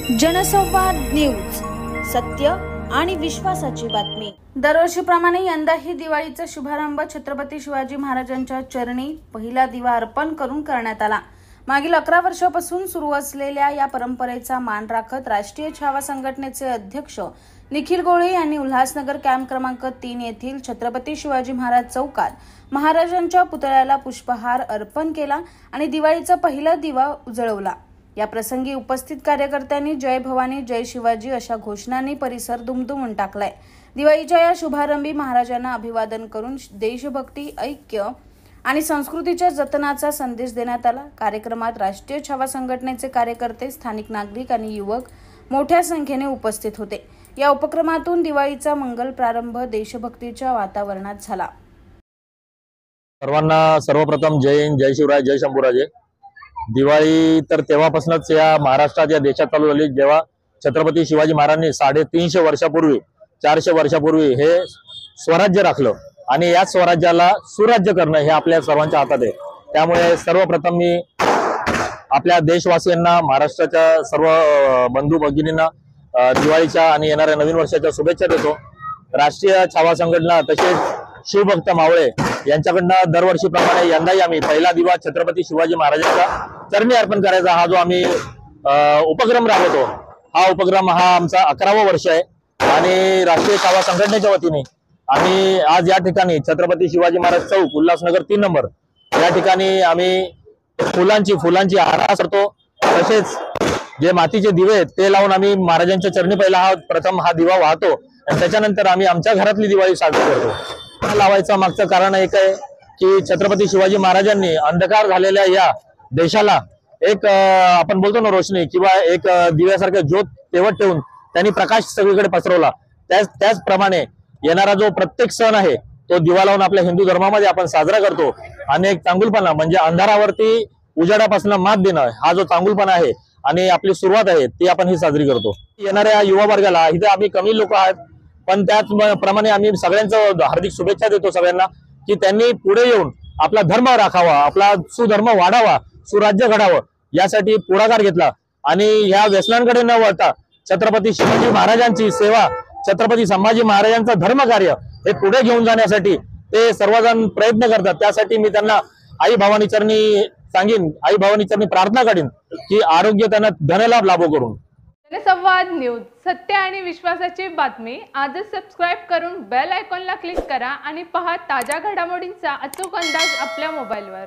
जनसंवाद न्यूज, सत्य आणि विश्वासाची बातमी। दरवर्षीप्रमाणे यंदाही दिवाळीचा शुभारंभ छत्रपती शिवाजी महाराजांच्या चरणी पहिला दिवा अर्पण करून करण्यात आला। मागील 11 वर्षांपासून सुरू असलेल्या या परंपरेचा मान राखत राष्ट्रीय छावा संघटनेचे अध्यक्ष निखिल गोळे यांनी उल्हासनगर कॅम्प क्रमांक 3 येथील छत्रपती शिवाजी महाराज चौकात महाराजांच्या पुतळ्याला पुष्पहार अर्पण केला आणि दिवाळीचा पहिला दिवा उजळवला। या प्रसंगी उपस्थित कार्यकर्त्यांनी जय भवानी जय शिवाजी अशा घोषणांनी परिसर दुमदुमून टाकलाय। दिवाळीच्या या शुभारंभी महाराजांना अभिवादन करून देशभक्ती, ऐक्य आणि संस्कृतीच्या जतनाचा संदेश देण्यात आला। कार्यक्रमात राष्ट्रीय छावा संघटनेचे कार्यकर्ते, स्थानिक नागरिक आणि युवक मोठ्या संख्येने उपस्थित होते। या उपक्रमातून दिवाळीचा मंगल प्रारंभ देशभक्तीच्या वातावरणात झाला। सर्वांना सर्वप्रथम जय हिंद, जय शिवराय, जय शंभूराजे। दिवाळी तर तेव्हापासूनच या महाराष्ट्रात, या देशात चालू झाली जेव्हा छत्रपती शिवाजी महाराजांनी 350 वर्षापूर्वी, 400 वर्षापूर्वी हे स्वराज्य राखलं आणि या स्वराज्याला सुराज्य करणं हे आपल्या सर्वांच्या हातात आहे। त्यामुळे सर्वप्रथम मी आपल्या देशवासियांना, महाराष्ट्राच्या सर्व बंधू भगिनींना दिवाळीच्या आणि येणाऱ्या नवीन वर्षाच्या शुभेच्छा देतो। राष्ट्रीय छावा संघटना तसेच शिवभक्त मावळे यांच्याकडनं दरवर्षीप्रमाणे यंदाही आम्ही पहिला दिवा छत्रपती शिवाजी महाराजांच्या चरणी अर्पण करायचा हा जो आम्ही उपक्रम राबवतो, हा उपक्रम आमचा 11वा वर्ष आहे आणि राष्ट्रीय छावा संघटनेच्या वतीने आम्ही आज या ठिकाणी छत्रपती शिवाजी महाराज चौक, उल्हासनगर 3 नंबर या ठिकाणी आम्ही फुलांची आराधना करतो। तसेच जे मातीचे दिवे आहेत ते लावून आम्ही महाराजांच्या चरणी पहिला प्रथम हा दिवा वाहतो आणि त्याच्यानंतर आम्ही आमच्या घरातली दिवाळी साजरी करतो। लावायचं मागचं कारण एक आहे की छत्रपती शिवाजी महाराजांनी अंधकार झालेल्या या देशाला एक आपण बोलतो ना रोशनी किंवा एक दिव्यासारखं ज्योत तेवत ठेवून त्यांनी प्रकाश सगळीकडे पसरवला। त्याचप्रमाणे येणारा जो प्रत्येक सण आहे तो दिवा लावून आपल्या हिंदू धर्मामध्ये आपण साजरा करतो आणि एक चांगुलपणा म्हणजे अंधारावरती उजाडापासून मात देणं हा जो चांगुलपणा आहे आणि आपली सुरुवात आहे ती आपण ही साजरी करतो। येणाऱ्या युवा वर्गाला इथे आम्ही कमी लोक आहेत पण त्याचप्रमाणे आम्ही सगळ्यांचं हार्दिक शुभेच्छा देतो सगळ्यांना की त्यांनी पुढे येऊन आपला धर्म राखावा, आपला सुधर्म वाढावा, सुराज्य घडावं यासाठी पुढाकार घेतला आणि या व्यसनांकडे न वळता छत्रपती शिवाजी महाराजांची सेवा, छत्रपती संभाजी महाराजांचा धर्मकार्य हे पुढे घेऊन जाण्यासाठी ते सर्वजण प्रयत्न करतात। त्यासाठी मी त्यांना आई भवानी चरणी प्रार्थना करीन की आरोग्य त्यांना धनलाभ लाभो करून। जनसंवाद न्यूज, सत्य आणि विश्वासाची बातमी। आजच सबस्क्राइब करून बेल आयकॉनला क्लिक करा आणि पहा ताज्या घडामोडींचा अचूक अंदाज आपल्या मोबाईलवर।